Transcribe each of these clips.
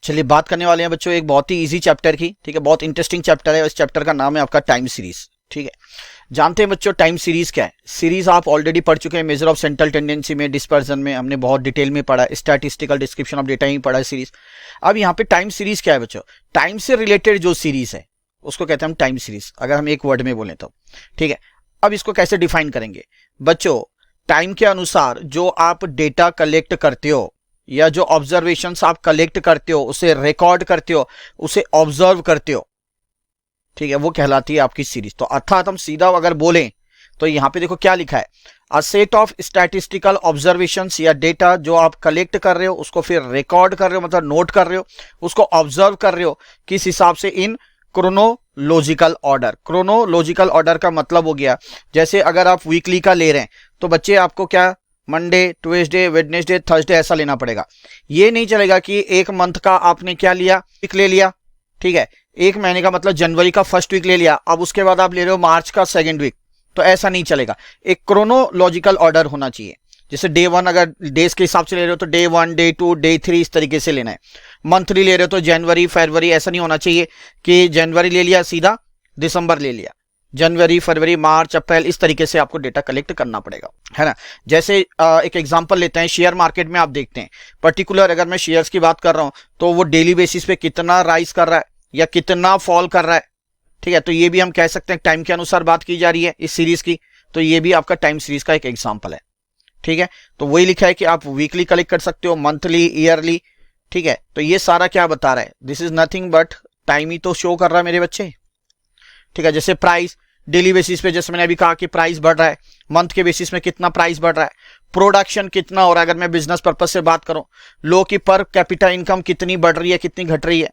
चलिए बात करने वाले हैं बच्चों एक बहुत ही इजी चैप्टर की, ठीक है, बहुत इंटरेस्टिंग चैप्टर है। इस चैप्टर का नाम है आपका टाइम सीरीज, ठीक है। जानते हैं बच्चों टाइम सीरीज क्या है? सीरीज आप ऑलरेडी पढ़ चुके हैं, मेजर ऑफ सेंट्रल टेंडेंसी में, डिस्पर्जन में हमने बहुत डिटेल में पढ़ा, स्टैटिस्टिकल डिस्क्रिप्शन ऑफ डेटा ही पढ़ा है सीरीज। अब यहाँ पे टाइम सीरीज क्या है बच्चों? टाइम से रिलेटेड जो सीरीज है उसको कहते हैं हम टाइम सीरीज, अगर हम एक वर्ड में बोले तो, ठीक है। अब इसको कैसे डिफाइन करेंगे बच्चों? टाइम के अनुसार जो आप डेटा कलेक्ट करते हो या जो ऑब्जर्वेशंस आप कलेक्ट करते हो, उसे रिकॉर्ड करते हो, उसे ऑब्जर्व करते हो, ठीक है, वो कहलाती है आपकी सीरीज। तो अर्थात हम सीधा अगर बोलें तो यहां पे देखो क्या लिखा है, a set of statistical observations या डेटा जो आप कलेक्ट कर रहे हो उसको फिर रिकॉर्ड कर रहे हो, मतलब नोट कर रहे हो, उसको ऑब्जर्व कर रहे हो, किस हिसाब से? In chronological order. Chronological order का मतलब हो गया, जैसे अगर आप वीकली का ले रहे हैं तो बच्चे आपको क्या मंडे, ट्यूसडे, वेडनेसडे, थर्सडे ऐसा लेना पड़ेगा। ये नहीं चलेगा कि एक मंथ का आपने क्या लिया, वीक ले लिया, ठीक है, एक महीने का मतलब जनवरी का फर्स्ट वीक ले लिया, अब उसके बाद आप ले रहे हो मार्च का सेकंड वीक, तो ऐसा नहीं चलेगा। एक क्रोनोलॉजिकल ऑर्डर होना चाहिए। जैसे डे 1 अगर डेज के हिसाब से ले रहे हो तो डे 1, डे 2, डे 3 इस तरीके से लेना है। मंथली ले रहे हो तो जनवरी, फरवरी, ऐसा नहीं होना चाहिए कि जनवरी ले लिया सीधा दिसंबर ले लिया, जनवरी, फरवरी, मार्च, अप्रैल, इस तरीके से आपको डेटा कलेक्ट करना पड़ेगा, है ना। जैसे एक एग्जांपल लेते हैं, शेयर मार्केट में आप देखते हैं पर्टिकुलर, अगर मैं शेयर्स की बात कर रहा हूं तो वो डेली बेसिस पे कितना राइज कर रहा है या कितना फॉल कर रहा है, ठीक है। तो ये भी हम कह सकते हैं टाइम के अनुसार बात की जा रही है इस सीरीज की, तो ये भी आपका टाइम सीरीज का एक एग्जाम्पल है, ठीक है। तो वही लिखा है कि आप वीकली कलेक्ट कर सकते हो, मंथली, ईयरली, ठीक है। तो ये सारा क्या बता रहा है? This is nothing but time ही तो शो कर रहा है मेरे बच्चे, ठीक है। जैसे प्राइस डेली बेसिस पे, जैसे मैंने अभी कहा कि प्राइस बढ़ रहा है, मंथ के बेसिस में कितना प्राइस बढ़ रहा है, प्रोडक्शन कितना हो रहा है, अगर मैं बिजनेस पर्पज से बात करूं, लोग की पर कैपिटा इनकम कितनी बढ़ रही है, कितनी घट रही है।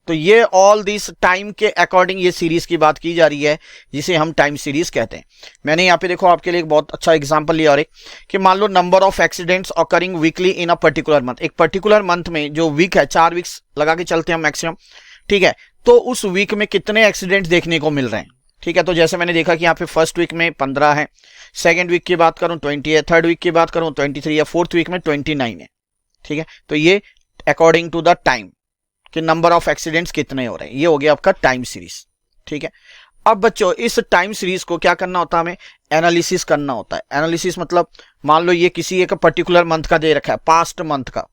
तो ये ऑल दिस टाइम के अकॉर्डिंग ये सीरीज की बात की जा रही है, जिसे हम टाइम सीरीज कहते हैं। मैंने यहाँ पे देखो आपके लिए एक बहुत अच्छा एग्जांपल लिया, और एक कि मान लो number of accidents occurring weekly in a particular month. एक पर्टिकुलर मंथ में जो वीक है, 4 वीक्स लगा के चलते हैं मैक्सिमम, ठीक है। तो उस वीक में कितने एक्सीडेंट्स देखने को मिल रहे हैं, ठीक है। तो जैसे मैंने देखा कि यहाँ पे फर्स्ट वीक में 15 है, सेकेंड वीक की बात करूं 20 है, थर्ड वीक की बात करूं 23 है, फोर्थ वीक में 29 है, ठीक है। तो ये अकॉर्डिंग टू द टाइम कि नंबर ऑफ एक्सीडेंट्स कितने हो रहे हैं, ये हो गया आपका टाइम सीरीज, ठीक है। अब बच्चों इस टाइम सीरीज को क्या करना होता है? हमें एनालिसिस करना होता है। एनालिसिस मतलब मान लो ये किसी एक पर्टिकुलर मंथ का दे रखा है, पास्ट मंथ का,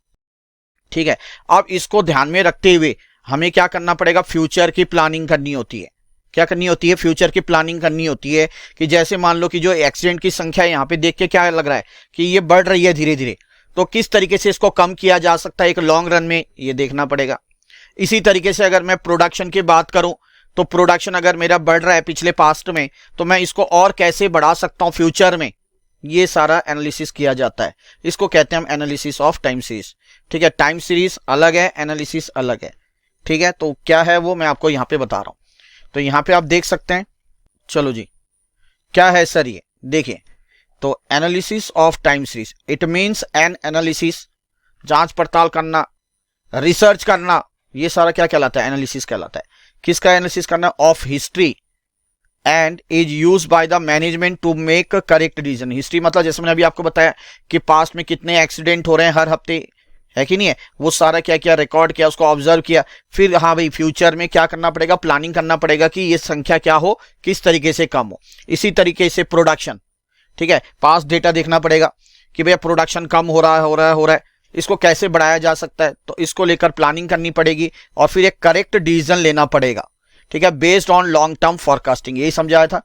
ठीक है। अब इसको ध्यान में रखते हुए हमें क्या करना पड़ेगा? फ्यूचर की प्लानिंग करनी होती है। क्या करनी होती है? फ्यूचर की प्लानिंग करनी होती है कि जैसे मान लो कि जो एक्सीडेंट की संख्या यहाँ पे देख के क्या लग रहा है कि ये बढ़ रही है धीरे धीरे, तो किस तरीके से इसको कम किया जा सकता है एक लॉन्ग रन में, ये देखना पड़ेगा। इसी तरीके से अगर मैं प्रोडक्शन की बात करूं तो प्रोडक्शन अगर मेरा बढ़ रहा है पिछले पास्ट में, तो मैं इसको और कैसे बढ़ा सकता हूं फ्यूचर में, ये सारा एनालिसिस किया जाता है। इसको कहते हैं हम एनालिसिस ऑफ टाइम सीरीज, ठीक है। टाइम सीरीज अलग है, एनालिसिस अलग है, ठीक है। तो क्या है वो मैं आपको यहां पे बता रहा हूं। तो यहां पे आप देख सकते हैं, चलो जी, क्या है सर ये देखिए। तो analysis of time series it means N analysis, जांच पड़ताल करना, रिसर्च करना, ये सारा क्या कहलाता है? एनालिसिस कहलाता है। किसका एनालिसिस करना? Of history, and is use by the management to make correct decision. History मतलब जैसे मैंने अभी आपको बताया कि पास्ट में कितने एक्सीडेंट हो रहे हैं हर हफ्ते, है कि नहीं है, वो सारा क्या किया? रिकॉर्ड किया, उसको ऑब्जर्व किया। फिर हाँ भाई फ्यूचर में क्या करना पड़ेगा? प्लानिंग करना पड़ेगा कि ये संख्या क्या हो, किस तरीके से कम हो। इसी तरीके से प्रोडक्शन, ठीक है, पास्ट डेटा देखना पड़ेगा कि भैया प्रोडक्शन कम हो रहा है, इसको कैसे बढ़ाया जा सकता है, तो इसको लेकर प्लानिंग करनी पड़ेगी और फिर एक करेक्ट डिसीजन लेना पड़ेगा, ठीक है, based on long term forecasting. यही समझाया था,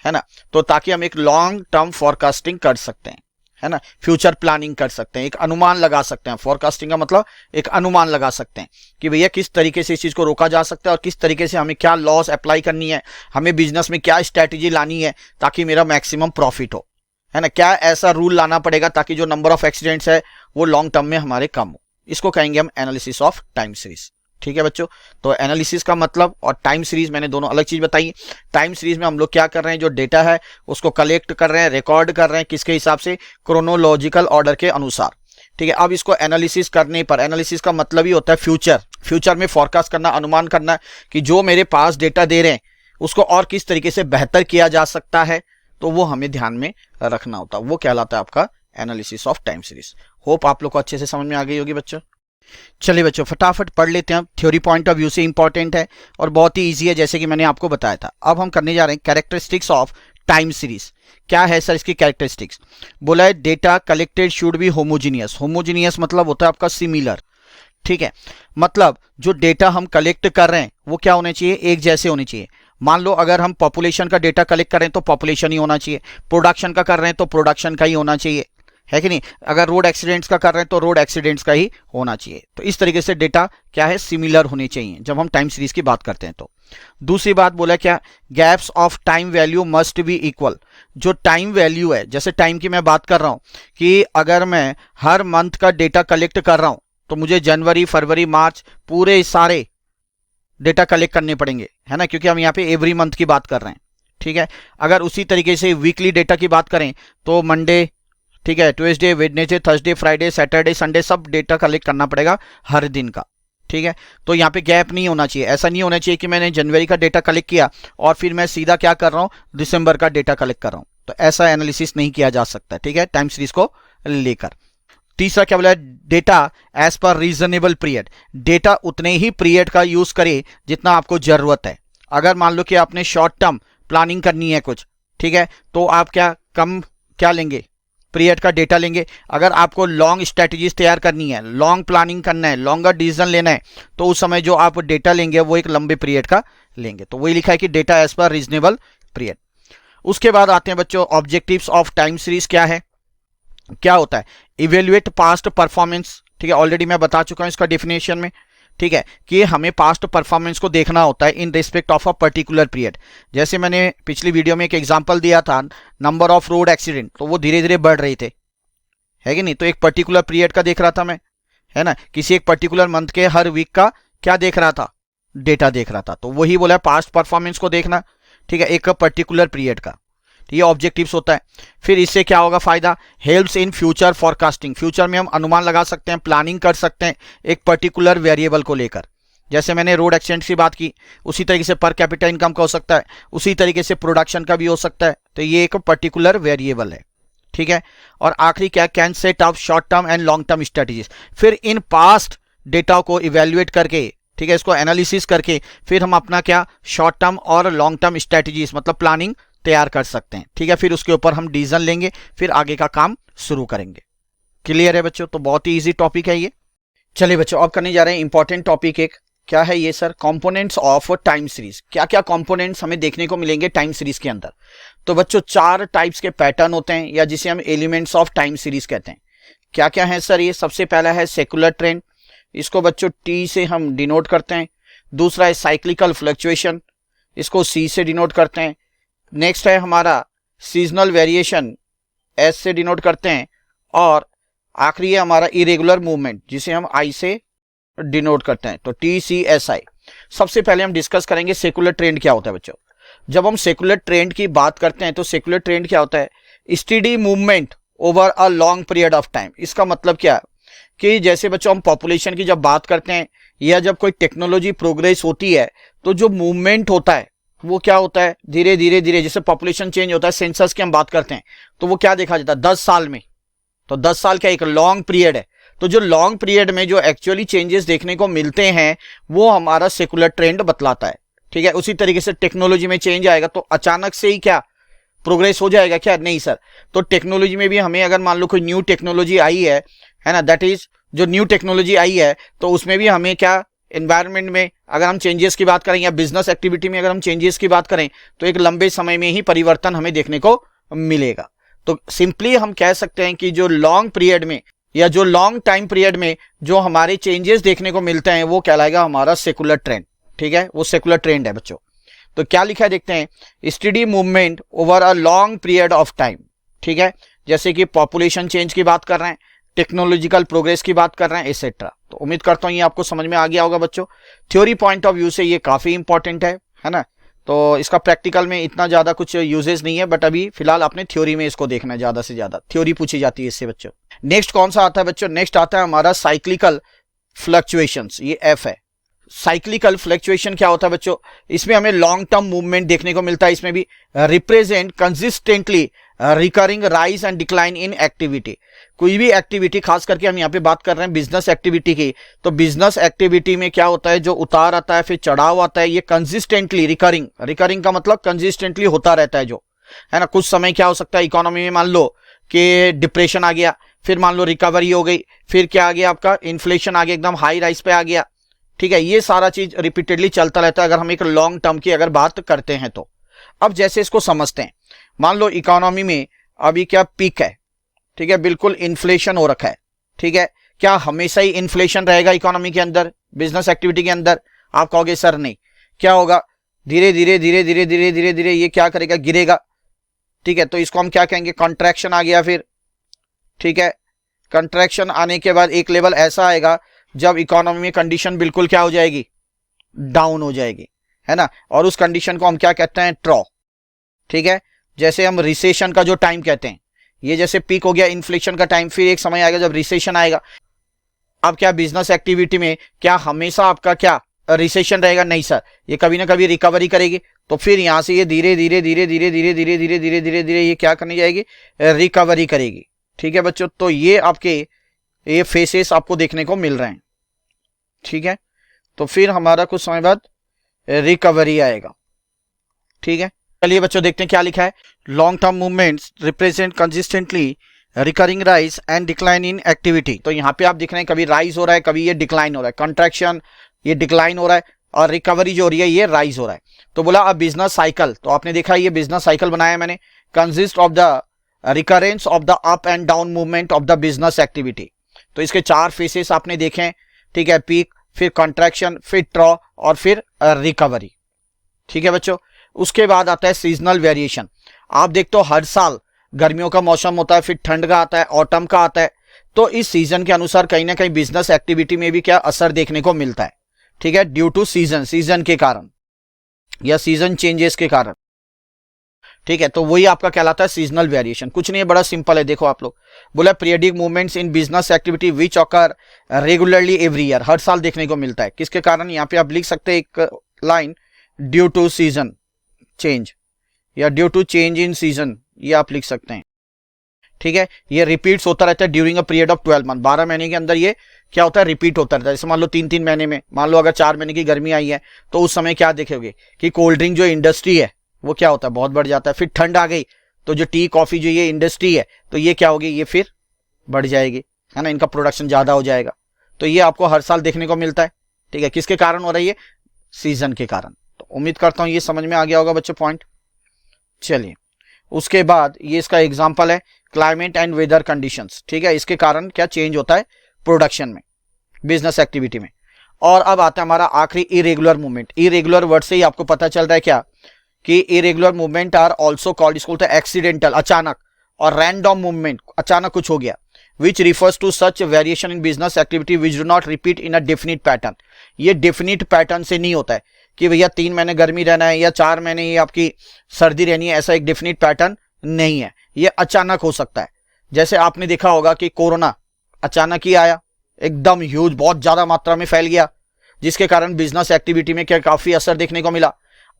है ना। तो ताकि हम एक लॉन्ग टर्म फॉरकास्टिंग कर सकते हैं, है ना, फ्यूचर प्लानिंग कर सकते हैं, एक अनुमान लगा सकते हैं। फॉरकास्टिंग का मतलब एक अनुमान लगा सकते हैं कि भैया किस तरीके से इस चीज को रोका जा सकता है और किस तरीके से हमें क्या लॉस अप्लाई करनी है, हमें बिजनेस में क्या स्ट्रैटेजी लानी है ताकि मेरा मैक्सिमम प्रॉफिट हो, है ना। क्या ऐसा रूल लाना पड़ेगा ताकि जो नंबर ऑफ एक्सीडेंट्स है वो लॉन्ग टर्म में हमारे कम हो। इसको कहेंगे हम एनालिसिस ऑफ टाइम सीरीज, ठीक है बच्चों। तो एनालिसिस का मतलब और टाइम सीरीज मैंने दोनों अलग चीज बताई। टाइम सीरीज में हम लोग क्या कर रहे हैं? जो डेटा है उसको कलेक्ट कर रहे हैं, रिकॉर्ड कर रहे हैं, किसके हिसाब से? क्रोनोलॉजिकल ऑर्डर के अनुसार, ठीक है। अब इसको एनालिसिस करने पर, एनालिसिस का मतलब ही होता है फ्यूचर में फोरकास्ट करना, अनुमान करना कि जो मेरे पास डेटा दे रहे हैं उसको और किस तरीके से बेहतर किया जा सकता है, तो वो हमें ध्यान में रखना होता है। वो कहलाता है आपका analysis of time series. Hope आप लोग को अच्छे से समझ में आ गई होगी बच्चों। चलिए बच्चों फटाफट पढ़ लेते हैं, थ्योरी पॉइंट ऑफ व्यू से इंपॉर्टेंट है और बहुत ही ईजी है जैसे कि मैंने आपको बताया था। अब हम करने जा रहे हैं कैरेक्टरिस्टिक्स ऑफ टाइम सीरीज। क्या है सर इसकी कैरेक्टरिस्टिक्स? बोला है data collected should be homogeneous. Homogeneous मतलब होता है आपका सिमिलर, ठीक है, मतलब जो डेटा हम कलेक्ट कर रहे हैं वो क्या होने चाहिए, एक जैसे होने चाहिए। मान लो अगर हम पॉपुलेशन का डेटा कलेक्ट कर रहे हैं तो पॉपुलेशन ही होना चाहिए, प्रोडक्शन का कर रहे हैं तो प्रोडक्शन का ही होना चाहिए, है कि नहीं। अगर रोड एक्सीडेंट्स का कर रहे हैं तो रोड एक्सीडेंट्स का ही होना चाहिए। तो इस तरीके से डेटा क्या है, सिमिलर होने चाहिए जब हम टाइम सीरीज की बात करते हैं। तो दूसरी बात बोला क्या, gaps of time value must be equal. जो टाइम वैल्यू है, जैसे टाइम की मैं बात कर रहा हूं कि अगर मैं हर मंथ का डेटा कलेक्ट कर रहा हूं तो मुझे जनवरी फरवरी मार्च पूरे सारे डेटा कलेक्ट करने पड़ेंगे, है ना, क्योंकि हम यहाँ पे एवरी मंथ की बात कर रहे हैं, ठीक है। अगर उसी तरीके से वीकली डेटा की बात करें तो मंडे, ठीक है, Tuesday, Wednesday, Thursday, Friday, Saturday, Sunday सब डेटा कलेक्ट करना पड़ेगा हर दिन का, ठीक है। तो यहाँ पे गैप नहीं होना चाहिए। ऐसा नहीं होना चाहिए कि मैंने जनवरी का डेटा कलेक्ट किया और फिर मैं सीधा क्या कर रहा हूँ, दिसंबर का डेटा कलेक्ट कर रहा हूँ। तो ऐसा एनालिसिस नहीं किया जा सकता, ठीक है, टाइम सीरीज को लेकर। तीसरा क्या बोला है, data as per reasonable period. Data उतने ही पीरियड का यूज करे जितना आपको जरूरत है। अगर मान लो कि आपने शॉर्ट टर्म प्लानिंग करनी है कुछ, ठीक है, तो आप क्या लेंगे, पीरियड का डेटा लेंगे। अगर आपको लॉन्ग स्ट्रेटजीज तैयार करनी है, लॉन्ग प्लानिंग करना है, लॉन्गर डिसीजन लेना है, तो उस समय जो आप डेटा लेंगे वो एक लंबे पीरियड का लेंगे। तो वही लिखा है कि data as per reasonable period. उसके बाद आते हैं बच्चों ऑब्जेक्टिव्स ऑफ टाइम सीरीज। क्या है, क्या होता है, इवेल्युएट पास्ट परफॉर्मेंस, ठीक है, ऑलरेडी मैं बता चुका हूं इसका डेफिनेशन में, ठीक है, कि हमें पास्ट परफॉर्मेंस को देखना होता है in respect of a particular period. जैसे मैंने पिछली वीडियो में एक एग्जांपल दिया था, नंबर ऑफ रोड एक्सीडेंट, तो वो धीरे धीरे बढ़ रहे थे, है कि नहीं, तो एक पर्टिकुलर पीरियड का देख रहा था मैं, है ना, किसी एक पर्टिकुलर मंथ के हर वीक का क्या देख रहा था, डेटा देख रहा था। तो वही बोला पास्ट परफॉर्मेंस को देखना, ठीक है, एक पर्टिकुलर पीरियड का, ये ऑब्जेक्टिव्स होता है। फिर इससे क्या होगा फायदा, helps in future forecasting. Future में हम अनुमान लगा सकते हैं, प्लानिंग कर सकते हैं एक पर्टिकुलर वेरिएबल को लेकर। जैसे मैंने रोड एक्सीडेंट की बात की, उसी तरीके से पर कैपिटा इनकम का हो सकता है, उसी तरीके से प्रोडक्शन का भी हो सकता है। तो ये एक पर्टिकुलर वेरिएबल है, ठीक है। और आखिरी क्या, can set up short term and long term strategies. फिर इन पास्ट डेटा को इवेल्युएट करके, ठीक है, इसको एनालिसिस करके फिर हम अपना क्या शॉर्ट टर्म और लॉन्ग टर्म स्ट्रेटेजीज मतलब प्लानिंग तैयार कर सकते हैं, ठीक है। फिर उसके ऊपर हम डिसीजन लेंगे, फिर आगे का काम शुरू करेंगे। क्लियर है बच्चों? तो बहुत ही इजी टॉपिक है ये। चलिए बच्चों अब करने जा रहे हैं इंपॉर्टेंट टॉपिक एक। क्या है ये sir, components of time series. क्या क्या कंपोनेंट्स हमें देखने को मिलेंगे टाइम सीरीज के अंदर? तो बच्चों 4 टाइप्स के पैटर्न होते हैं या जिसे हम एलिमेंट्स ऑफ टाइम सीरीज कहते हैं। क्या क्या है सर ये? सबसे पहला है सेकुलर ट्रेंड, इसको बच्चों टी से हम डिनोट करते हैं। दूसरा है साइक्लिकल फ्लक्चुएशन, इसको सी से डिनोट करते हैं। नेक्स्ट है हमारा सीजनल वेरिएशन, एस से डिनोट करते हैं। और आखिरी है हमारा इरेगुलर मूवमेंट, जिसे हम आई से डिनोट करते हैं, तो टी सी एस आई। सबसे पहले हम डिस्कस करेंगे सेकुलर ट्रेंड क्या होता है बच्चों। जब हम सेकुलर ट्रेंड की बात करते हैं तो सेकुलर ट्रेंड क्या होता है, steady movement over a long period of time. इसका मतलब क्या है कि जैसे बच्चों हम पॉपुलेशन की जब बात करते हैं या जब कोई टेक्नोलॉजी प्रोग्रेस होती है तो जो मूवमेंट होता है वो क्या होता है, धीरे धीरे धीरे, जैसे पॉपुलेशन चेंज होता है, सेंसस की हम बात करते हैं तो वो क्या देखा जाता है 10 साल में। तो 10 साल क्या एक लॉन्ग पीरियड है। तो जो लॉन्ग पीरियड में जो एक्चुअली चेंजेस देखने को मिलते हैं वो हमारा सेकुलर ट्रेंड बतलाता है, ठीक है। उसी तरीके से टेक्नोलॉजी में चेंज आएगा तो अचानक से ही क्या प्रोग्रेस हो जाएगा क्या? नहीं सर। तो टेक्नोलॉजी में भी हमें अगर मान लो कोई न्यू टेक्नोलॉजी आई है ना, दैट इज जो न्यू टेक्नोलॉजी आई है तो उसमें भी हमें क्या एनवायरनमेंट में अगर हम चेंजेस की बात करें या बिजनेस एक्टिविटी में अगर हम चेंजेस की बात करें तो एक लंबे समय में ही परिवर्तन हमें देखने को मिलेगा। तो सिंपली हम कह सकते हैं कि जो लॉन्ग पीरियड में या जो लॉन्ग टाइम पीरियड में जो हमारे चेंजेस देखने को मिलते हैं वो कहलाएगा हमारा सेकुलर ट्रेंड, ठीक है, वो सेकुलर ट्रेंड है बच्चों। तो क्या लिखा है देखते हैं, steady movement over a long period of time, ठीक है। जैसे कि पॉपुलेशन चेंज की बात कर रहे हैं, टेक्नोलॉजिकल प्रोग्रेस की बात कर रहे हैं, एटसेट्रा। तो उम्मीद करता हूं ये आपको समझ में आ गया होगा बच्चों। थ्योरी पॉइंट ऑफ व्यू से ये काफी इंपॉर्टेंट है ना। तो इसका प्रैक्टिकल में इतना ज्यादा कुछ यूजेस नहीं है, बट अभी फिलहाल आपने थ्योरी में इसको देखना है, ज्यादा से ज्यादा थ्योरी पूछी जाती है इससे बच्चों। नेक्स्ट कौन सा आता है बच्चों? नेक्स्ट आता है हमारा साइक्लिकल फ्लक्चुएशंस, ये एफ है। साइक्लिकल फ्लक्चुएशन क्या होता है बच्चों? इसमें हमें लॉन्ग टर्म मूवमेंट देखने को मिलता है, इसमें भी represent consistently recurring rise and decline in activity. कोई भी एक्टिविटी, खास करके हम यहाँ पे बात कर रहे हैं बिजनेस एक्टिविटी की, तो बिजनेस एक्टिविटी में क्या होता है, जो उतार आता है फिर चढ़ाव आता है, ये कंसिस्टेंटली रिकरिंग का मतलब कंसिस्टेंटली होता रहता है, जो है ना। कुछ समय क्या हो सकता है इकोनॉमी में, मान लो कि डिप्रेशन आ गया, फिर मान लो रिकवरी हो गई, फिर क्या आ गया आपका, इन्फ्लेशन आ गया, एकदम हाई राइज पे आ गया, ठीक है। ये सारा चीज रिपीटेडली चलता रहता है अगर हम एक लॉन्ग टर्म की अगर बात करते हैं तो। अब जैसे इसको समझते हैं, मान लो इकोनॉमी में अभी क्या पीक है, ठीक है, बिल्कुल इन्फ्लेशन हो रखा है, ठीक है। क्या हमेशा ही इन्फ्लेशन रहेगा इकोनॉमी के अंदर, बिजनेस एक्टिविटी के अंदर? आप कहोगे सर नहीं। क्या होगा, धीरे धीरे धीरे धीरे धीरे धीरे धीरे ये क्या करेगा, गिरेगा, ठीक है। तो इसको हम क्या कहेंगे, कॉन्ट्रैक्शन आ गया फिर, ठीक है। कंट्रैक्शन आने के बाद एक लेवल ऐसा आएगा जब इकोनॉमी में कंडीशन बिल्कुल क्या हो जाएगी, डाउन हो जाएगी, है ना। और उस कंडीशन को हम क्या कहते हैं, ट्रॉ, ठीक है। जैसे हम रिसेशन का जो टाइम कहते हैं, ये जैसे पीक हो गया इन्फ्लेशन का टाइम, फिर एक समय आएगा जब रिसेशन आएगा। अब क्या बिजनेस एक्टिविटी में क्या हमेशा आपका क्या रिसेशन रहेगा? नहीं सर, ये कभी ना कभी रिकवरी करेगी, तो फिर यहां से ये धीरे धीरे धीरे धीरे धीरे धीरे धीरे धीरे धीरे धीरे ये क्या करनी जाएगी, रिकवरी करेगी, ठीक है बच्चों। तो ये आपके ये फेसेस आपको देखने को मिल रहे हैं, ठीक है। तो फिर हमारा कुछ समय बाद रिकवरी आएगा, ठीक है। चलिए बच्चों देखते हैं क्या लिखा है। Long term movements represent consistently recurring rise and decline in activity. तो यहाँ पे आप देख रहे हैं कभी राइज हो रहा है, कभी ये डिक्लाइन हो रहा है, कंट्रैक्शन ये डिक्लाइन हो रहा है, और रिकवरी जो हो रही है ये राइज हो रहा है। तो बोला अब बिजनेस साइकिल, तो आपने देखा ये बिजनेस साइकिल बनाया मैंने, consist of the recurrence of the up and down movement of the business activity. तो इसके 4 फेसेस आपने देखे हैं, ठीक है। पीक, फिर कॉन्ट्रैक्शन, फिर ट्रॉ, और फिर रिकवरी, ठीक है बच्चों। उसके बाद आता है सीजनल वेरिएशन। आप देखते हो हर साल गर्मियों का मौसम होता है, फिर ठंड का आता है, ऑटम का आता है। तो इस सीजन के अनुसार कहीं ना कहीं बिजनेस एक्टिविटी में भी क्या असर देखने को मिलता है, ठीक है, ड्यू टू सीजन के कारण या सीजन चेंजेस के कारण, ठीक है। तो वही आपका कहलाता है सीजनल वेरिएशन। कुछ नहीं है, बड़ा सिंपल है, देखो आप लोग बोला periodic movements in business activity which occur regularly every year, हर साल देखने को मिलता है। किसके कारण? यहाँ पे आप लिख सकते हैं एक line, due to season change या due to change in season, ये आप लिख सकते हैं, ठीक है। ये रिपीट्स होता रहता है during a period of 12 month, 12 महीने के अंदर ये क्या होता है, रिपीट होता रहता है। जैसे मान लो 3-3 महीने में, मान लो अगर 4 महीने की गर्मी आई है तो उस समय क्या देखोगे कि कोल्ड ड्रिंक जो इंडस्ट्री है वो क्या होता है, बहुत बढ़ जाता है। फिर ठंड आ गई तो जो टी कॉफी जो ये इंडस्ट्री है तो ये क्या होगी, ये फिर बढ़ जाएगी, है ना, इनका प्रोडक्शन ज्यादा हो जाएगा। तो ये आपको हर साल देखने को मिलता है, ठीक है। किसके कारण हो रही है? सीजन के कारण। तो उम्मीद करता हूं ये समझ में आ गया होगा बच्चों पॉइंट। चलिए उसके बाद ये इसका एग्जांपल है क्लाइमेट एंड वेदर कंडीशंस, ठीक है। इसके कारण क्या चेंज होता है प्रोडक्शन में, बिजनेस एक्टिविटी में। और अब आता है हमारा आखिरी इरेगुलर मूवमेंट। इरेगुलर वर्ड से ही आपको पता चल रहा है क्या कि irregular movement are also called, इसको बोलते हैं एक्सीडेंटल, अचानक, और रैंडम मूवमेंट, अचानक कुछ हो गया, which refers to such variation in business activity which do not repeat in a definite pattern. ये डेफिनिट पैटर्न से नहीं होता है कि भैया 3 महीने गर्मी रहना है या 4 महीने ये आपकी सर्दी रहनी है, ऐसा एक डेफिनिट पैटर्न नहीं है, ये अचानक हो सकता है। जैसे आपने देखा होगा कि कोरोना अचानक ही आया, एकदम ह्यूज, बहुत ज्यादा मात्रा में फैल गया, जिसके कारण बिजनेस एक्टिविटी में क्या काफी असर देखने को मिला।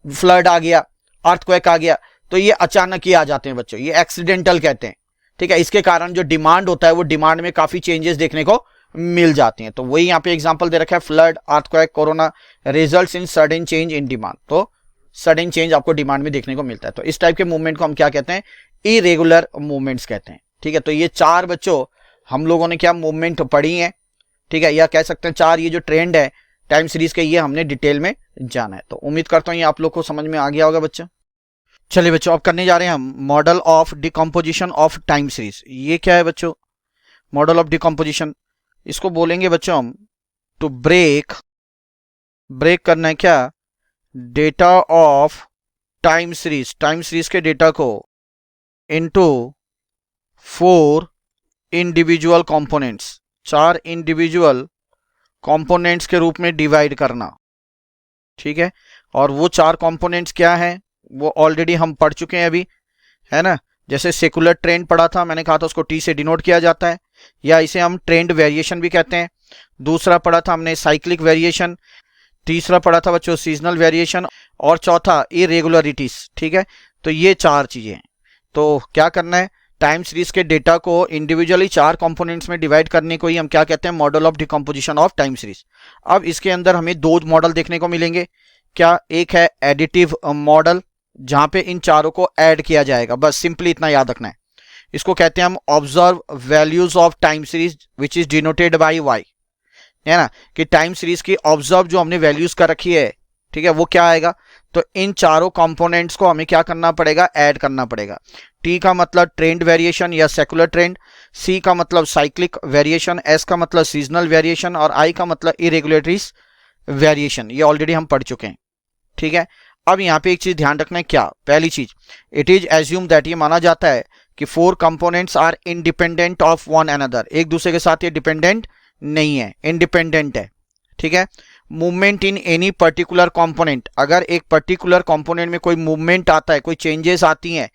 फ्लड आ गया, अर्थक्वेक आ गया, तो ये अचानक ही आ जाते हैं बच्चों, ये एक्सीडेंटल कहते हैं, ठीक है। इसके कारण जो डिमांड होता है वो डिमांड में काफी चेंजेस देखने को मिल जाती हैं। तो वही यहाँ पे एग्जांपल दे रखा है, flood, earthquake, corona results in sudden change in demand. तो सडन चेंज आपको डिमांड में देखने को मिलता है। तो इस टाइप के मूवमेंट को हम क्या कहते हैं, इरेगुलर मूवमेंट्स कहते हैं, ठीक है। तो ये 4 बच्चों हम लोगों ने क्या मूवमेंट पढ़ी है, ठीक है, या कह सकते हैं 4 ये जो ट्रेंड है टाइम सीरीज के, ये हमने डिटेल में जाना है। तो उम्मीद करता हूं ये आप लोग को समझ में आ गया होगा बच्चों। चलिए बच्चों अब करने जा रहे हैं हम model of decomposition of time series. ये क्या है बच्चों, मॉडल ऑफ डिकम्पोजिशन, इसको बोलेंगे बच्चों हम टू ब्रेक करना है क्या, डेटा ऑफ टाइम सीरीज के डेटा को into 4 individual components, 4 individual components के रूप में डिवाइड करना, ठीक है। और वो 4 कंपोनेंट्स क्या हैं वो ऑलरेडी हम पढ़ चुके हैं अभी, है ना। जैसे सेकुलर ट्रेंड पढ़ा था, मैंने कहा था उसको टी से डिनोट किया जाता है, या इसे हम ट्रेंड वेरिएशन भी कहते हैं। दूसरा पढ़ा था हमने साइक्लिक वेरिएशन, तीसरा पढ़ा था बच्चों सीजनल वेरिएशन, और चौथा इरेगुलरिटीज, ठीक है। तो ये 4 चीजें हैं, तो क्या करना है, टाइम सीरीज के डेटा को इंडिविजुअली 4 कंपोनेंट्स में डिवाइड करने को ही हम क्या कहते हैं, model of decomposition of time series. अब इसके अंदर हमें 2 मॉडल देखने को मिलेंगे। क्या, एक है एडिटिव मॉडल, जहां पे इन चारों को ऐड किया जाएगा, बस सिंपली इतना याद रखना है। इसको कहते हैं हम observe values of time series which is denoted by Y, है ना, कि टाइम सीरीज की ऑब्जर्व जो हमने वैल्यूज कर रखी है, ठीक है, वो क्या आएगा, तो इन चारों कंपोनेंट्स को हमें क्या करना पड़ेगा, ऐड करना पड़ेगा। टी का मतलब ट्रेंड वेरिएशन या सेकुलर ट्रेंड, सी का मतलब साइक्लिक वेरिएशन, एस का मतलब सीजनल वेरिएशन और आई का मतलब इरेगुलरिटीज वेरिएशन। ये ऑलरेडी हम पढ़ चुके हैं, ठीक है। अब यहाँ पे एक चीज ध्यान रखना है, क्या, पहली चीज, इट इज एज्यूम दैट, ये माना जाता है कि 4 components are independent of one another, एक दूसरे के साथ ये डिपेंडेंट नहीं है, इंडिपेंडेंट है, ठीक है। Movement in any particular component, अगर एक पर्टिकुलर कंपोनेंट में कोई मूवमेंट आता है, कोई चेंजेस आती हैं,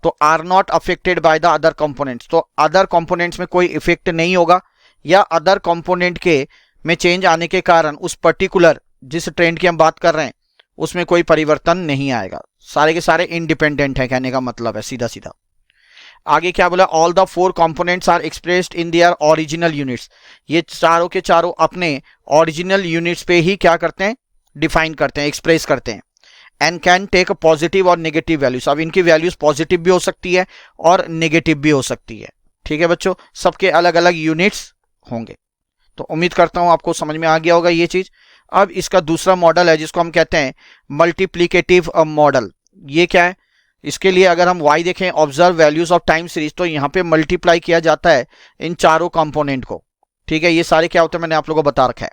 तो are not affected by the other components, तो अदर कंपोनेंट्स में कोई इफेक्ट नहीं होगा, या अदर कंपोनेंट के में चेंज आने के कारण उस पर्टिकुलर जिस ट्रेंड की हम बात कर रहे हैं उसमें कोई परिवर्तन नहीं आएगा। सारे के सारे इंडिपेंडेंट है, कहने का मतलब है सीधा सीधा। आगे क्या बोला, all the 4 components are expressed in their original units, ये चारों के चारों अपने ओरिजिनल यूनिट्स पे ही क्या करते हैं, डिफाइन करते हैं, एक्सप्रेस करते हैं। एंड कैन टेक पॉजिटिव और नेगेटिव वैल्यूज, अब इनकी वैल्यूज पॉजिटिव भी हो सकती है और नेगेटिव भी हो सकती है, ठीक है बच्चों, सबके अलग अलग यूनिट्स होंगे। तो उम्मीद करता हूं आपको समझ में आ गया होगा ये चीज। अब इसका दूसरा मॉडल है जिसको हम कहते हैं मल्टीप्लीकेटिव मॉडल। ये क्या है, इसके लिए अगर हम y देखें, observe values of time series, तो यहाँ पे मल्टीप्लाई किया जाता है इन चारों कंपोनेंट को, ठीक है। ये सारे क्या होते हैं मैंने आप लोगों को बता रखा है।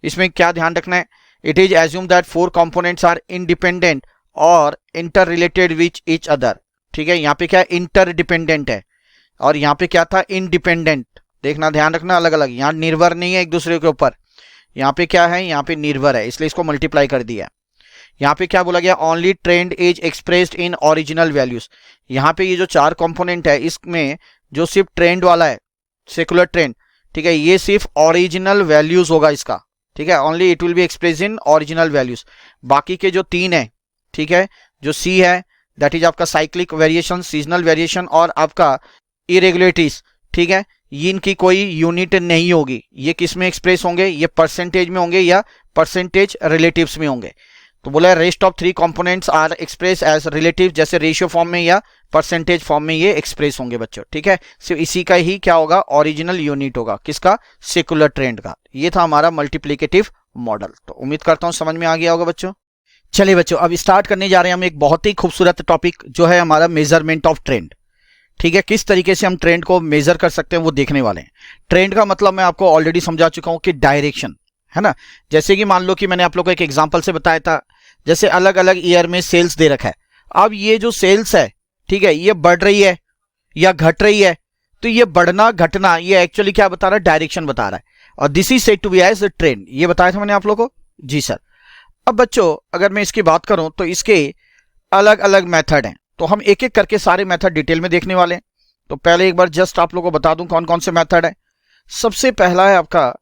इसमें क्या ध्यान रखना है, it is assume that 4 components are independent और interrelated which each other, ठीक है। यहाँ पे क्या इंटर डिपेंडेंट है और यहाँ पे क्या था, इंडिपेंडेंट, देखना ध्यान रखना, अलग अलग, यहाँ निर्भर नहीं है एक दूसरे के ऊपर, यहाँ पे क्या है, यहाँ पे निर्भर है, इसलिए इसको मल्टीप्लाई कर दिया। यहाँ पे क्या बोला गया, only trend is expressed in original values, यहाँ पे ये जो 4 कंपोनेंट है इसमें जो सिर्फ ट्रेंड वाला है, सेकुलर ट्रेंड, ठीक है, ये सिर्फ ओरिजिनल वैल्यूज होगा इसका, ठीक है, only it will be expressed in original values. बाकी के जो 3 है, ठीक है, जो सी है दैट इज आपका साइक्लिक वेरिएशन, सीजनल वेरिएशन और आपका इरेगुलरिटीज, ठीक है, इनकी कोई यूनिट नहीं होगी। ये किस में एक्सप्रेस होंगे, ये परसेंटेज में होंगे या परसेंटेज रिलेटिव्स में होंगे। तो बोला rest of 3 components are express as relative, जैसे रेशियो फॉर्म में या परसेंटेज फॉर्म में ये एक्सप्रेस होंगे बच्चों, ठीक है। सिर्फ इसी का ही क्या होगा, ओरिजिनल यूनिट होगा, किसका, सेकुलर ट्रेंड का। ये था हमारा मल्टीप्लिकेटिव मॉडल। तो उम्मीद करता हूं समझ में आ गया होगा बच्चों। चलिए बच्चों, अब स्टार्ट करने जा रहे हैं हम एक बहुत ही खूबसूरत टॉपिक, जो है हमारा मेजरमेंट ऑफ ट्रेंड, ठीक है। किस तरीके से हम ट्रेंड को मेजर कर सकते हैं वो देखने वाले हैं। ट्रेंड का मतलब मैं आपको ऑलरेडी समझा चुका हूं कि डायरेक्शन, है ना। जैसे कि मान लो कि मैंने आप लोगों को एक एग्जांपल से बताया था, जैसे अलग अलग ईयर में सेल्स दे रखा है। अब ये जो सेल्स है, ठीक है, ये बढ़ रही है या घट रही है, तो ये बढ़ना घटना ये एक्चुअली क्या बता रहा है, डायरेक्शन बता रहा है, और this is said to be as trend. ये बताया था मैंने आप लोगों को, जी सर। अब बच्चों अगर मैं इसकी बात करूं तो इसके अलग अलग मेथड हैं, तो हम एक एक करके सारे मेथड डिटेल में देखने वाले हैं। तो पहले एक बार जस्ट आप लोगों को बता दूं कौन कौन से मेथड है। सबसे पहला है आपका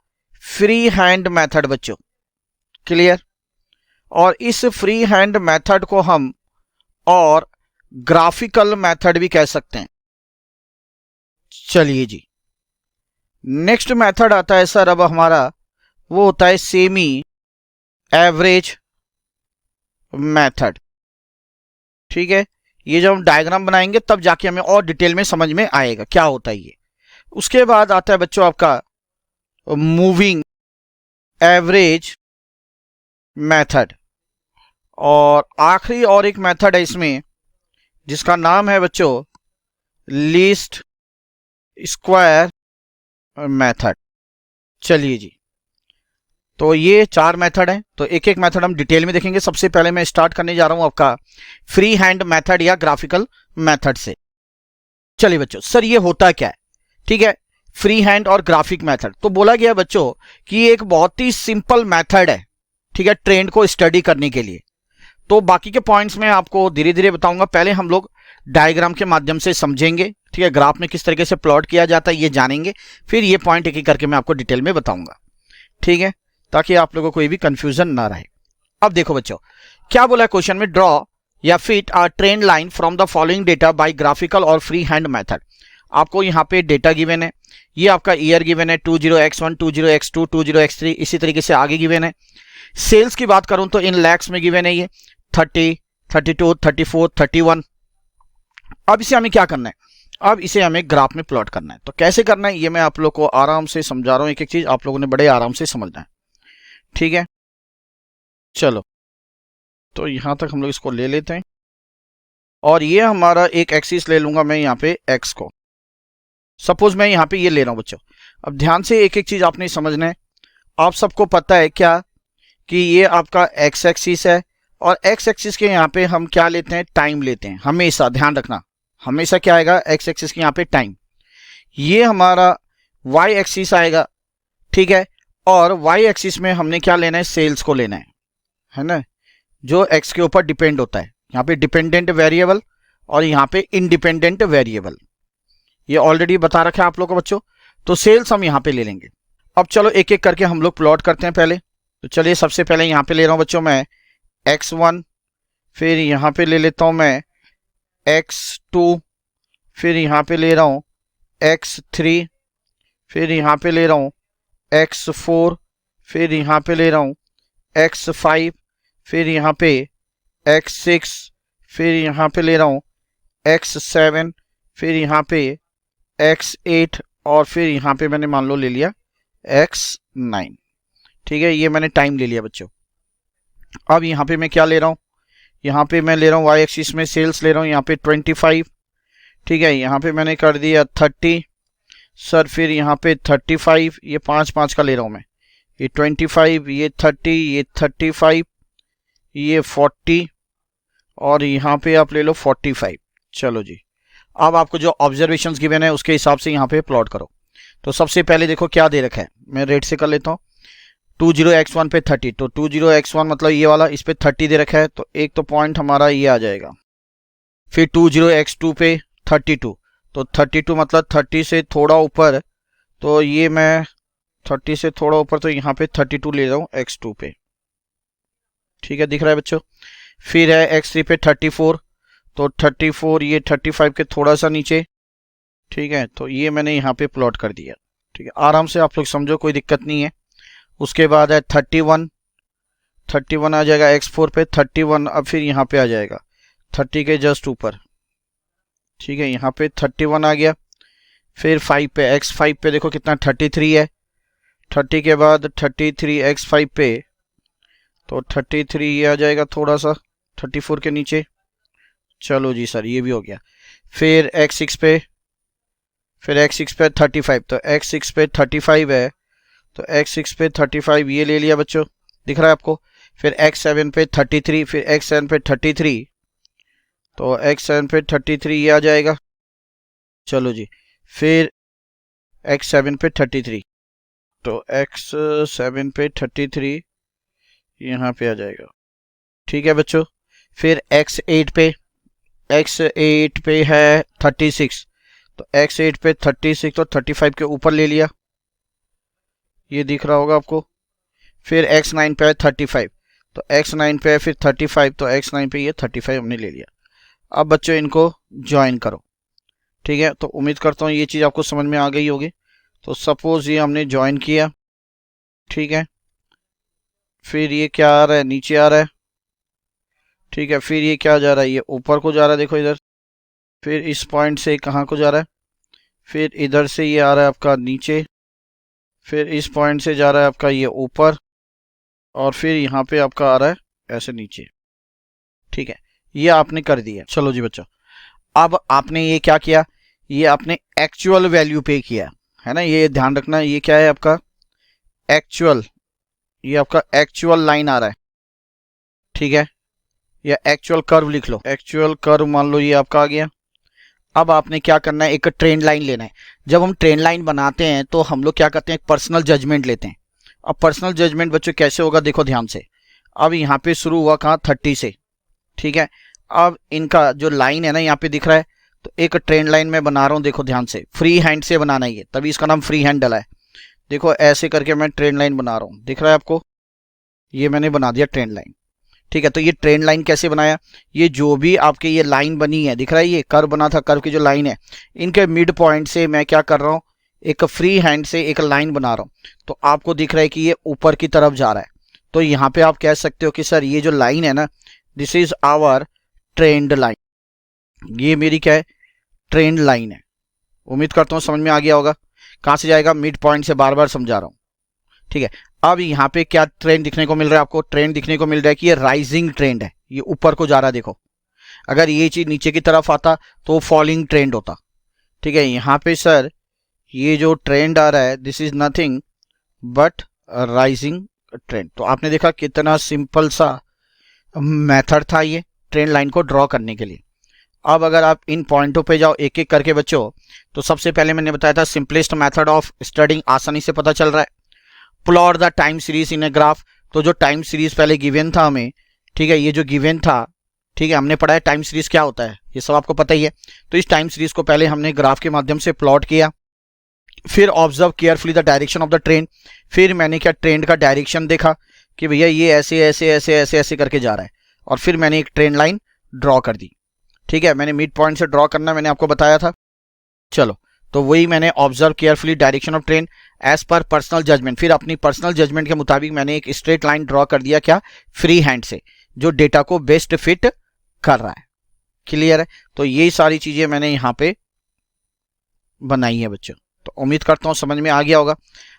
फ्री हैंड मेथड बच्चों, क्लियर। और इस फ्री हैंड मेथड को हम और ग्राफिकल मेथड भी कह सकते हैं। चलिए जी, नेक्स्ट मेथड आता है सर अब हमारा, वो होता है सेमी एवरेज मेथड, ठीक है। ये जब हम डायग्राम बनाएंगे तब जाके हमें और डिटेल में समझ में आएगा क्या होता है ये। उसके बाद आता है बच्चों आपका मूविंग एवरेज मेथड, और आखिरी और एक मेथड है इसमें जिसका नाम है बच्चों लीस्ट स्क्वायर मेथड। चलिए जी, तो ये 4 मेथड हैं, तो एक एक मेथड हम डिटेल में देखेंगे। सबसे पहले मैं स्टार्ट करने जा रहा हूं आपका फ्री हैंड मेथड या ग्राफिकल मेथड से। चलिए बच्चों, सर ये होता क्या है, ठीक है, फ्री हैंड और ग्राफिक मेथड। तो बोला गया बच्चों कि ये एक बहुत ही सिंपल मेथड है, ठीक है, ट्रेंड को स्टडी करने के लिए। तो बाकी के पॉइंट्स में आपको धीरे धीरे बताऊंगा, पहले हम लोग डायग्राम के माध्यम से समझेंगे, ठीक है, ग्राफ में किस तरीके से प्लॉट किया जाता है ये जानेंगे, फिर ये पॉइंट एक एक करके मैं आपको डिटेल में बताऊंगा, ठीक है, ताकि आप लोगों को कोई भी कंफ्यूजन ना रहे। अब देखो बच्चों क्या बोला है क्वेश्चन में, ड्रॉ या fit a trend line from the following data bye graphical और फ्री हैंड मेथड। आपको यहाँ पे डेटा गिवन है, ये आपका ईयर गिवन है 20x1, 20x2, 20x3, इसी तरीके से आगे गिवन है। सेल्स की बात करूं तो इन लैक्स में गिवन है ये 30, 32, 34, 31। अब इसे हमें क्या करना है, अब इसे हमें ग्राफ में प्लॉट करना है। तो कैसे करना है ये मैं आप लोग को आराम से समझा रहा हूं, एक एक चीज आप लोगों ने बड़े आराम से समझना है, ठीक है। चलो तो यहां तक हम लोग इसको ले लेते हैं और ये हमारा एक एक्सिस ले लूंगा मैं यहाँ पे एक्स को। सपोज मैं यहाँ पे ये ले रहा हूं बच्चों। अब ध्यान से एक एक चीज आपने समझना है। आप सबको पता है क्या कि ये आपका एक्स एक्सिस है और एक्स एक्सिस के यहाँ पे हम क्या लेते हैं, टाइम लेते हैं। हमेशा ध्यान रखना, हमेशा क्या आएगा एक्स एक्सिस के यहाँ पे टाइम। ये हमारा वाई एक्सिस आएगा, ठीक है। और वाई एक्सिस में हमने क्या लेना है, सेल्स को लेना है ना, जो एक्स के ऊपर डिपेंड होता है। यहाँ पे डिपेंडेंट वेरिएबल और यहाँ पे इंडिपेंडेंट वेरिएबल, ये ऑलरेडी बता रखा है आप लोग को बच्चों। तो सेल्स हम यहाँ पे ले लेंगे। अब चलो एक एक करके हम लोग प्लॉट करते हैं पहले। तो चलिए सबसे पहले यहाँ पे ले रहा हूँ बच्चों मैं x1, फिर यहाँ पे ले लेता हूँ मैं x2, फिर यहाँ पे ले रहा हूँ x3, फिर यहाँ पे ले रहा हूँ x4, फिर यहाँ पे ले रहा हूँ x5, फिर यहाँ पे x6, फिर यहाँ पे ले रहा हूँ x7, फिर यहाँ पे x8 और फिर यहाँ पे मैंने मान लो ले लिया x9, ठीक है। ये मैंने टाइम ले लिया बच्चों। अब यहाँ पे मैं क्या ले रहा हूँ, यहाँ पे मैं ले रहा हूँ वाई एक्सिस में सेल्स ले रहा हूँ यहाँ पे 25, ठीक है। यहाँ पे मैंने कर दिया 30 सर, फिर यहाँ पे 35, ये 5 का ले रहा हूँ मैं, ये 25, ये 30, ये 35, ये 40 और यहाँ पे आप ले लो 45। चलो जी, अब आपको जो ऑब्जर्वेशंस गिवन है उसके हिसाब से यहाँ पे प्लॉट करो। तो सबसे पहले देखो क्या दे रखा है, मैं रेट से कर लेता हूँ। 20x1 पे 30, तो 20x1 मतलब ये वाला, इस पे 30 दे रखा है, तो एक तो पॉइंट हमारा ये आ जाएगा। फिर 20x2 पे 32, तो 32 मतलब 30 से थोड़ा ऊपर, तो ये मैं 30 से थोड़ा ऊपर, तो यहाँ पे 32 ले रहा हूँ x2 पे, ठीक है, दिख रहा है बच्चों। फिर है x3 पे 34, तो 34 ये 35 के थोड़ा सा नीचे, ठीक है। तो ये मैंने यहाँ पे प्लॉट कर दिया, ठीक है। आराम से आप लोग समझो, कोई दिक्कत नहीं है। उसके बाद है 31 आ जाएगा x4 पे 31, अब फिर यहाँ पे आ जाएगा 30 के जस्ट ऊपर, ठीक है। यहाँ पे 31 आ गया। फिर 5 पे x5 पे देखो कितना 33 है, 30 के बाद 33 x5 पे, तो 33 ये आ जाएगा थोड़ा सा 34 के नीचे। चलो जी सर, ये भी हो गया। फिर x6 पे 35, तो x6 पे 35 है, तो x6 पे 35 ये ले लिया बच्चों, दिख रहा है आपको। फिर x7 पे 33, फिर x7 पे 33, तो x7 पे 33 ये आ जाएगा। चलो जी, फिर x7 पे 33, तो x7 पे 33 यहाँ पे आ जाएगा, ठीक है बच्चों। फिर x8 पे है 36, तो x8 पे 36, तो 35 के ऊपर ले लिया, ये दिख रहा होगा आपको। फिर x9 पे है 35, तो x9 पे है फिर 35, तो x9 पे ये 35 हमने ले लिया। अब बच्चों इनको ज्वाइन करो, ठीक है। तो उम्मीद करता हूँ ये चीज़ आपको समझ में आ गई होगी। तो सपोज ये हमने ज्वाइन किया, ठीक है। फिर ये क्या आ रहा है, नीचे आ रहा है, ठीक है। फिर ये क्या जा रहा है, ये ऊपर को जा रहा है, देखो इधर। फिर इस पॉइंट से कहाँ को जा रहा है, फिर इधर से ये आ रहा है आपका नीचे, फिर इस पॉइंट से जा रहा है आपका ये ऊपर, और फिर यहाँ पे आपका आ रहा है ऐसे नीचे, ठीक है। ये आपने कर दिया। चलो जी बच्चों, अब आपने ये क्या किया, ये आपने एक्चुअल वैल्यू पे किया है ना, ये ध्यान रखना। ये क्या है आपका एक्चुअल, ये आपका एक्चुअल लाइन आ रहा है, ठीक है। या एक्चुअल कर्व लिख लो, एक्चुअल कर्व मान लो ये आपका आ गया। अब आपने क्या करना है, एक ट्रेंड लाइन लेना है। जब हम ट्रेंड लाइन बनाते हैं तो हम लोग क्या करते हैं, एक पर्सनल जजमेंट लेते हैं। अब पर्सनल जजमेंट बच्चों कैसे होगा, देखो ध्यान से। अब यहाँ पे शुरू हुआ कहाँ, 30 से, ठीक है। अब इनका जो लाइन है ना यहाँ पे दिख रहा है, तो एक ट्रेंड लाइन में बना रहा हूँ, देखो ध्यान से। फ्री हैंड से बनाना है, तभी इसका नाम फ्री हैंड डला है। देखो ऐसे करके मैं ट्रेंड लाइन बना रहा हूँ, दिख रहा है आपको, ये मैंने बना दिया ट्रेंड लाइन, ठीक है, तो ये ट्रेंड लाइन कैसे बनाया, ये जो भी आपके ये लाइन बनी है दिख रहा है, ये कर्व बना था, कर्व की जो लाइन है इनके मिड पॉइंट से मैं क्या कर रहा हूँ, एक फ्री हैंड से एक लाइन बना रहा हूँ। तो आपको दिख रहा है कि ये ऊपर की तरफ जा रहा है। तो यहाँ पे आप कह सकते हो कि सर ये जो लाइन है ना, this is our trend line, ये मेरी क्या है, ट्रेंड लाइन है। उम्मीद करता हूँ समझ में आ गया होगा। कहाँ से जाएगा, मिड पॉइंट से, बार बार समझा रहा हूँ। ठीक है, अब यहाँ पे क्या ट्रेंड दिखने को मिल रहा है आपको, ट्रेंड दिखने को मिल रहा है कि ये राइजिंग ट्रेंड है, ये ऊपर को जा रहा है। देखो अगर ये चीज नीचे की तरफ आता तो फॉलिंग ट्रेंड होता। ठीक है, यहाँ पे सर ये जो ट्रेंड आ रहा है this is nothing but rising trend. तो आपने देखा कितना सिंपल सा मेथड था ये ट्रेंड लाइन को ड्रॉ करने के लिए। अब अगर आप इन पॉइंटों पे जाओ एक एक करके बच्चों, तो सबसे पहले मैंने बताया था सिंपलेस्ट मेथड ऑफ स्टडिंग, आसानी से पता चल रहा है, plot the time series in a graph. तो जो टाइम सीरीज पहले गिवन था हमें, ठीक है, ये जो गिवन था, ठीक है, हमने पढ़ा है टाइम सीरीज क्या होता है, ये सब आपको पता ही है। तो इस टाइम सीरीज को पहले हमने ग्राफ के माध्यम से प्लॉट किया, फिर observe carefully the direction of the trend, फिर मैंने क्या ट्रेंड का डायरेक्शन देखा कि भैया ये ऐसे ऐसे ऐसे ऐसे ऐसे करके जा रहा है, और फिर मैंने एक ट्रेंड लाइन ड्रॉ कर दी। ठीक है, मैंने मिड पॉइंट से ड्रॉ करना मैंने आपको बताया था। चलो, तो वही मैंने observe carefully direction of trend as per personal judgement, फिर अपनी पर्सनल जजमेंट के मुताबिक मैंने एक स्ट्रेट लाइन ड्रॉ कर दिया, क्या, फ्री हैंड से, जो डेटा को बेस्ट फिट कर रहा है। क्लियर है, तो यही सारी चीजें मैंने यहाँ पे बनाई है बच्चों। तो उम्मीद करता हूँ समझ में आ गया होगा।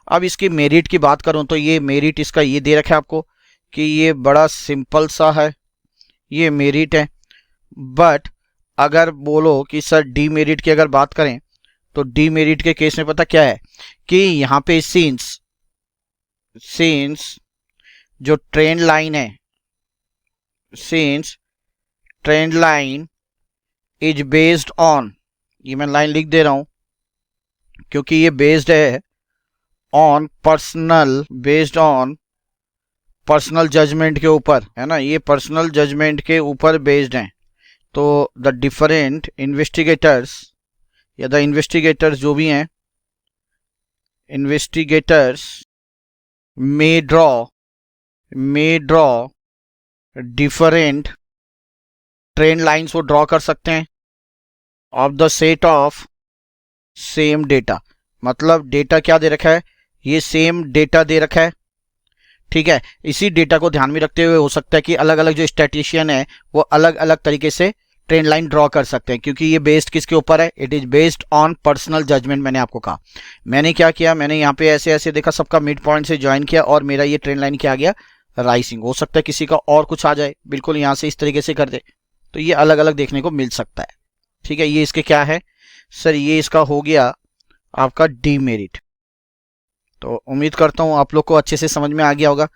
अब इसकी मेरिट की बात करूं तो ये मेरिट इसका ये दे रखा है आपको कि ये बड़ा सिंपल सा है, ये मेरिट है। बट अगर बोलो कि सर डीमेरिट की अगर बात करें तो डीमेरिट के केस में पता क्या है कि यहाँ पे सिंस जो ट्रेंड लाइन है, since trend line is based on, ये मैं लाइन लिख दे रहा हूं क्योंकि ये बेस्ड है on based on personal judgement के ऊपर, है ना, ये पर्सनल जजमेंट के ऊपर बेस्ड है। तो द डिफरेंट इन्वेस्टिगेटर्स या द इन्वेस्टिगेटर्स जो भी हैं, इन्वेस्टिगेटर्स मे ड्रॉ डिफरेंट ट्रेंड लाइंस वो ड्रॉ कर सकते हैं of the set of same data. मतलब डेटा क्या दे रखा है, ये सेम डेटा दे रखा है। ठीक है, इसी डेटा को ध्यान में रखते हुए हो सकता है कि अलग अलग जो स्टैटिशियन है वो अलग अलग तरीके से ट्रेंड लाइन ड्रॉ कर सकते हैं, क्योंकि ये बेस्ड किसके ऊपर है, it is based on personal judgement. मैंने आपको कहा, मैंने क्या किया, मैंने यहाँ पे ऐसे ऐसे देखा, सबका मिड पॉइंट से ज्वाइन किया और मेरा ये ट्रेंड लाइन क्या आ गया, राइसिंग। हो सकता है किसी का और कुछ आ जाए, बिल्कुल यहाँ से इस तरीके से कर दे, तो ये अलग अलग देखने को मिल सकता है। ठीक है, ये इसके क्या है सर, ये इसका हो गया आपका डीमेरिट। तो उम्मीद करता हूँ आप लोग को अच्छे से समझ में आ गया होगा।